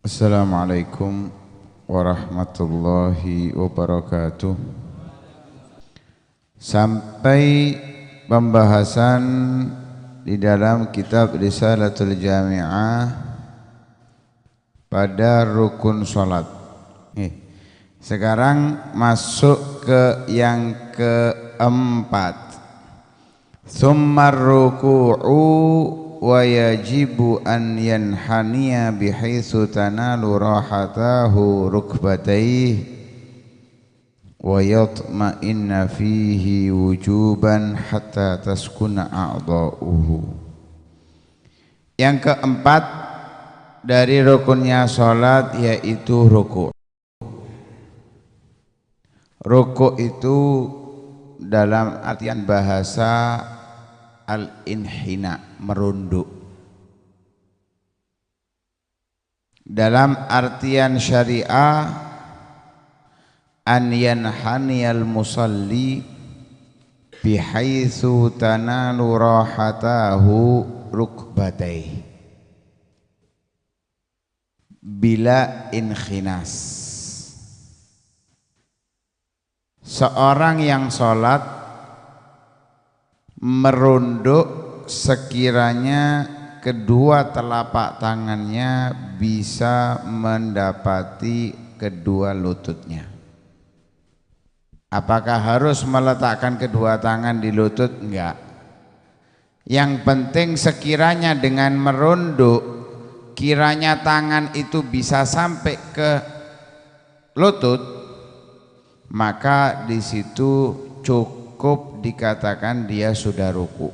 Assalamualaikum warahmatullahi wabarakatuh. Sampai pembahasan di dalam kitab Risalatul Jami'ah pada rukun sholat. Sekarang masuk ke yang keempat. Tsumma ruku'u wa yajibu an yanhaniya bihaitsu tanalu rahatahu rukbatayhi wa yatma'inna fihi wujuban hatta taskuna a'dha'uhu. Yang keempat dari rukunnya salat yaitu ruku'. Ruku' itu dalam artian bahasa al-inhina, merunduk. Dalam artian syariah, an yanhaniyal musalli bihaitsu tanalu rahatahu rukbatayhi bila inkhinas. Seorang yang sholat merunduk sekiranya kedua telapak tangannya bisa mendapati kedua lututnya. Apakah harus meletakkan kedua tangan di lutut? Enggak. Yang penting sekiranya dengan merunduk, kiranya tangan itu bisa sampai ke lutut, maka di situ cukup dikatakan dia sudah ruku.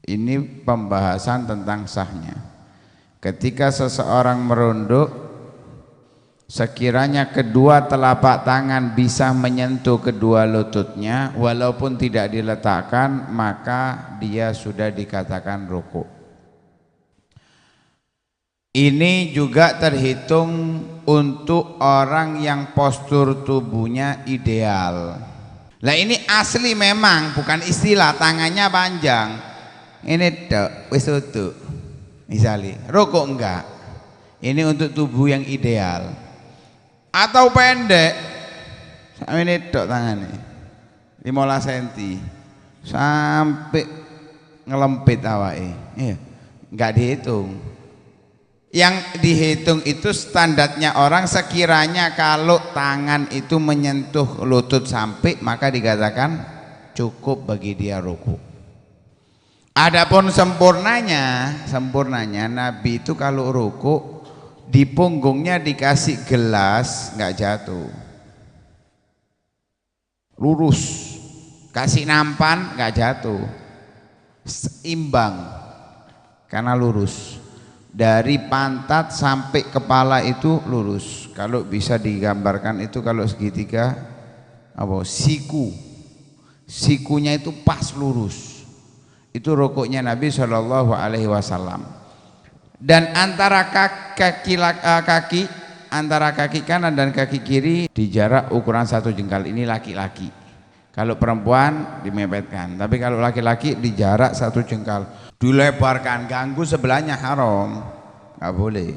Ini pembahasan tentang sahnya. Ketika seseorang merunduk, sekiranya kedua telapak tangan bisa menyentuh kedua lututnya walaupun tidak diletakkan, maka dia sudah dikatakan ruku. Ini juga terhitung untuk orang yang postur tubuhnya ideal. Lah ini asli memang, bukan istilah, tangannya panjang. Ini dok, wis utuh. Misalnya, rukuk enggak. Ini untuk tubuh yang ideal. Atau pendek. Ini dok tangannya. 15 cm. Sampai ngelempit awake. Iya, enggak dihitung. Yang dihitung itu standarnya orang sekiranya kalau tangan itu menyentuh lutut sampai, maka dikatakan cukup bagi dia ruku. Adapun sempurnanya Nabi itu kalau ruku di punggungnya dikasih gelas, nggak jatuh, lurus, kasih nampan nggak jatuh, seimbang karena lurus. Dari pantat sampai kepala itu lurus. Kalau bisa digambarkan itu kalau segitiga apa? Sikunya itu pas lurus. Itu rukuknya Nabi Shallallahu Alaihi Wasallam. Dan antara antara kaki kanan dan kaki kiri di jarak ukuran 1 jengkal. Ini laki-laki. Kalau perempuan dimepetkan. Tapi kalau laki-laki di jarak 1 jengkal. Dilebarkan, ganggu sebelahnya haram, nggak boleh.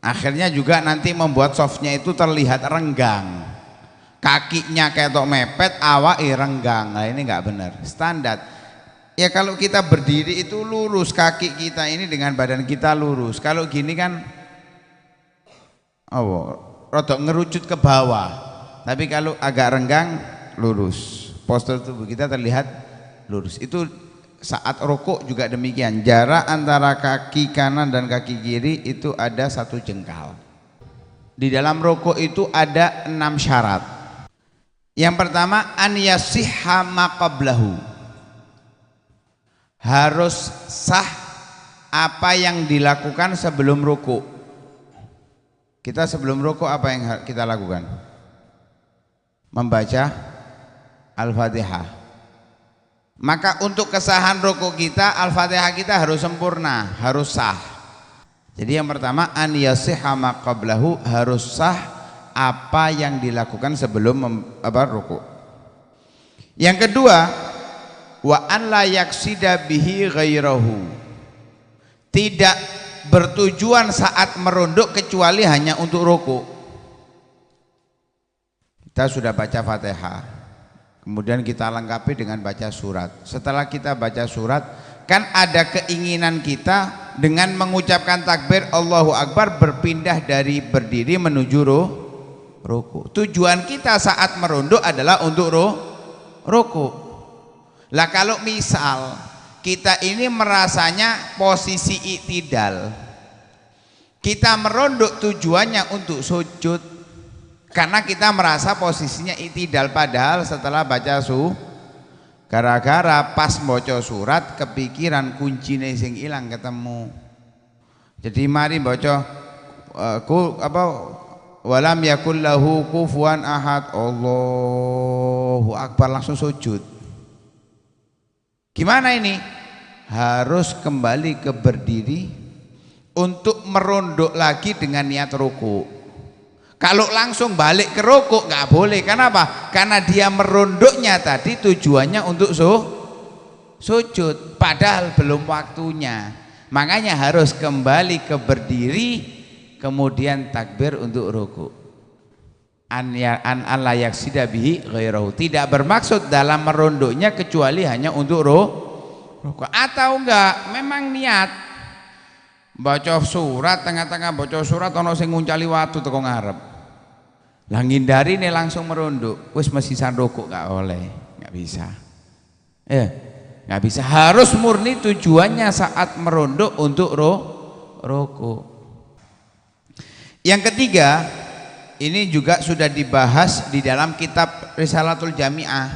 Akhirnya juga nanti membuat softnya itu terlihat renggang, kakinya ketok mepet, awake renggang. Nah ini nggak benar, standar. Ya kalau kita berdiri itu lurus, kaki kita ini dengan badan kita lurus. Kalau gini kan, rodok ngerucut ke bawah. Tapi kalau agak renggang, lurus. Postur tubuh kita terlihat lurus. Itu saat rukuk juga demikian, jarak antara kaki kanan dan kaki kiri itu ada 1 jengkal. Di dalam rukuk itu ada 6 syarat. Yang pertama, an yasihha ma qablahu, harus sah apa yang dilakukan sebelum rukuk. Kita sebelum rukuk apa yang kita lakukan? Membaca Al-Fatihah. Maka untuk kesahan rukuk kita, Al-Fatihah kita harus sempurna, harus sah. Jadi yang pertama, an yasihha ma qablahu, harus sah apa yang dilakukan sebelum rukuk. Yang kedua, wa an la yaksida bihi ghairahu, tidak bertujuan saat merunduk kecuali hanya untuk rukuk. Kita sudah baca Fatihah, kemudian kita lengkapi dengan baca surat. Setelah kita baca surat, kan ada keinginan kita dengan mengucapkan takbir Allahu Akbar berpindah dari berdiri menuju rukuk. Tujuan kita saat merunduk adalah untuk rukuk. Lah kalau misal kita ini merasanya posisi i'tidal, kita merunduk tujuannya untuk sujud karena kita merasa posisinya i'tidal, padahal setelah baca gara-gara pas baca surat kepikiran kuncine sing ilang ketemu. Jadi mari baca walam yakul lahu kufuwan ahad, Allahu Akbar, langsung sujud. Gimana ini? Harus kembali ke berdiri untuk merunduk lagi dengan niat rukuk. Kalau langsung balik ke rukuk nggak boleh. Kenapa? Karena dia merunduknya tadi tujuannya untuk sujud, padahal belum waktunya. Makanya harus kembali ke berdiri, kemudian takbir untuk rukuk. An la yaksida bihi ghairahu, tidak bermaksud dalam merunduknya kecuali hanya untuk rukuk. Atau enggak memang niat baca surat, tengah-tengah baca surat ono sing nguncali watu teko ngarep, lah ngindari nih langsung merunduk, wis mesisan rukuk gak oleh, gak bisa, gak bisa. Harus murni tujuannya saat merunduk untuk rukuk. Yang ketiga, ini juga sudah dibahas di dalam kitab Risalatul Jami'ah,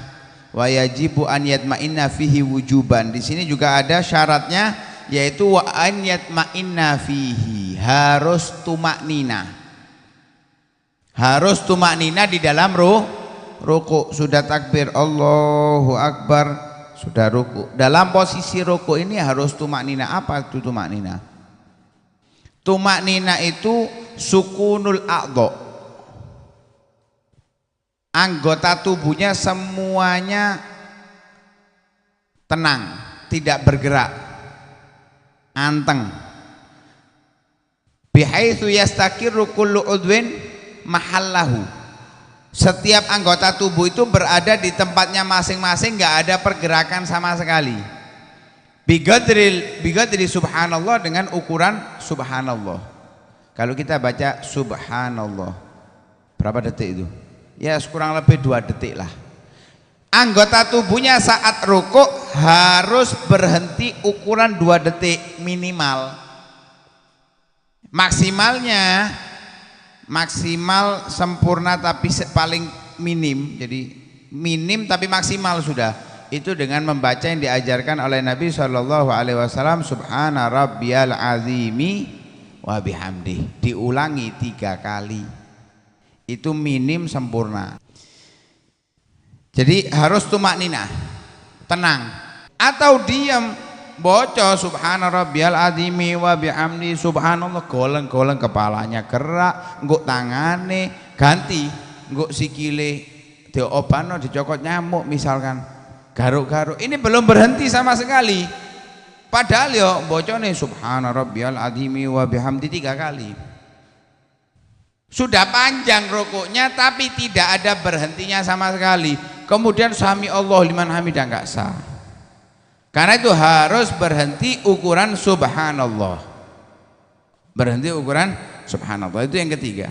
wa yajibu an yatma'inna fihi wujuban. Di sini juga ada syaratnya, yaitu wa an yatma'inna fihi, harus tumaknina. Harus tumaknina di dalam rukuk. Sudah takbir Allahu Akbar, sudah rukuk. Dalam posisi rukuk ini harus tumaknina. Apa itu tumaknina? Tumaknina itu sukunul a'dha, anggota tubuhnya semuanya tenang, tidak bergerak, anteng. Bihaitsu yastakirru kullu udwin mahallahu, setiap anggota tubuh itu berada di tempatnya masing-masing, nggak ada pergerakan sama sekali. Bigadri subhanallah, dengan ukuran subhanallah. Kalau kita baca subhanallah berapa detik itu? Ya kurang lebih 2 detik lah. Anggota tubuhnya saat rukuk harus berhenti ukuran 2 detik minimal. Maksimal sempurna tapi paling minim. Jadi minim tapi maksimal sudah. Itu dengan membaca yang diajarkan oleh Nabi SAW, Subhana rabbiyal azimi wa bihamdih, diulangi 3 kali. Itu minim sempurna. Jadi harus tumakninah, tenang, atau diam, baca subhana rabbiyal azimi wa bihamdi, subhanallah, goleng-goleng kepalanya gerak, ngguk tangane ganti, ngguk sikile diopano, dicokot nyamuk misalkan, garuk-garuk. Ini belum berhenti sama sekali. Padahal yo bocone subhana rabbiyal azimi wa bihamdi 3 kali. Sudah panjang rukuknya tapi tidak ada berhentinya sama sekali. Kemudian sami Allah liman hamidah, enggak sah. Karena itu harus berhenti ukuran subhanallah. Berhenti ukuran subhanallah, itu yang ketiga.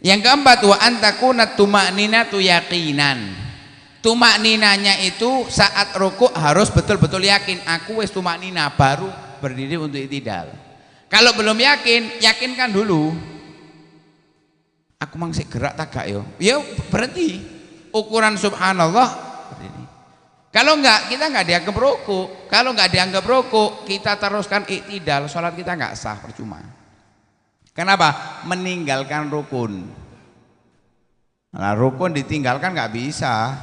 Yang keempat, wa antakuna tumakninatu yaqinan. Tumakninanya itu saat rukuk harus betul-betul yakin, aku wis tumaknina, baru berdiri untuk i'tidal. Kalau belum yakin, yakinkan dulu. Aku masih gerak tak gak yo? Ya berhenti. Ukuran subhanallah berdiri. Kalau enggak, kita enggak dianggap rukuk. Kalau enggak dianggap rukuk, kita teruskan i'tidal, sholat kita enggak sah, percuma. Kenapa? Meninggalkan rukun. Nah, rukun ditinggalkan enggak bisa.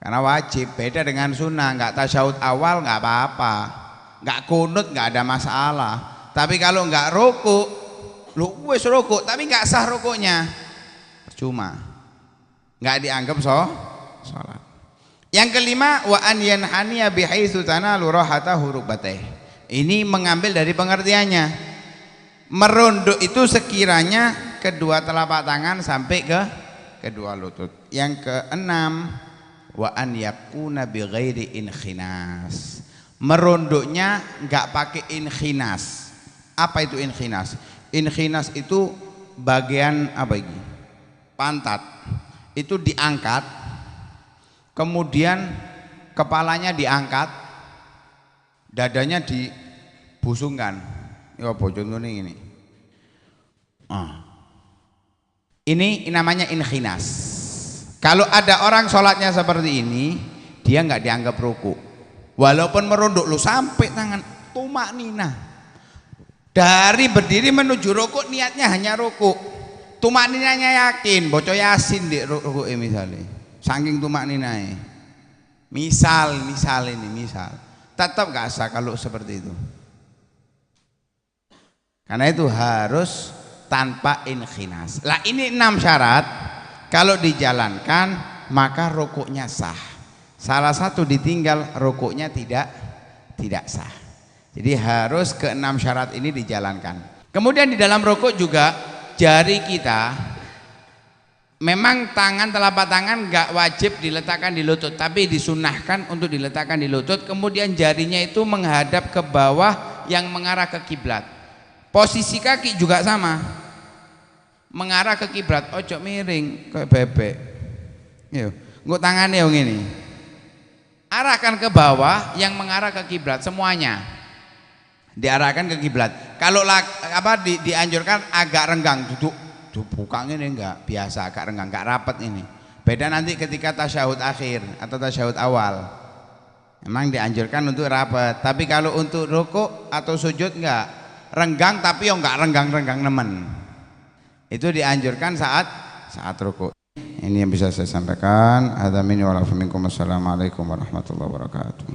Karena wajib, beda dengan sunnah. Enggak tasyahud awal enggak apa-apa. Enggak kunut enggak ada masalah. Tapi kalau enggak rukuk, lu wis rukuk tapi nggak sah rukuknya, percuma, nggak dianggap sholat. Yang kelima, wa an yanhaniya bihaitsu tanalu rahatahu rukbatih, Ini mengambil dari pengertiannya. Merunduk itu sekiranya kedua telapak tangan sampai ke kedua lutut. Yang keenam, wa an yakuna bi ghairi inkhinas. Merunduknya enggak pakai inkhinas. Apa itu inkhinas? Inkhinas itu bagian apa ini? Pantat. Itu diangkat, kemudian kepalanya diangkat, dadanya dibusungkan. Ya apa contohnya ini? Ini namanya inkhinas. Kalau ada orang sholatnya seperti ini, dia nggak dianggap ruku. Walaupun merunduk lu sampai tangan tumak nina. Dari berdiri menuju ruku niatnya hanya ruku. Tumak ninanya yakin, baca Yasin di ruku misalnya. Saking tumak ninanya. Misal tetap nggak sah kalau seperti itu. Karena itu harus tanpa inkhinas. Lah ini 6 syarat. Kalau dijalankan maka rukuknya sah. Salah satu ditinggal rukuknya tidak sah. Jadi harus ke-6 syarat ini dijalankan. Kemudian di dalam rukuk juga jari kita, memang tangan telapak tangan nggak wajib diletakkan di lutut, tapi disunahkan untuk diletakkan di lutut. Kemudian jarinya itu menghadap ke bawah yang mengarah ke kiblat. Posisi kaki juga sama, mengarah ke kiblat, ojo miring kayak bebek. Yo, nguk tangannya yang ini, arahkan ke bawah yang mengarah ke kiblat semuanya, diarahkan ke kiblat. Kalau dianjurkan agak renggang, duduk buka ini enggak biasa, agak renggang, enggak rapat ini. Beda nanti ketika tasyahud akhir atau tasyahud awal, memang dianjurkan untuk rapat. Tapi kalau untuk rukuk atau sujud enggak renggang, tapi enggak renggang nemen. Itu dianjurkan saat rukuk. Ini yang bisa saya sampaikan. Assalamualaikum warahmatullahi wabarakatuh.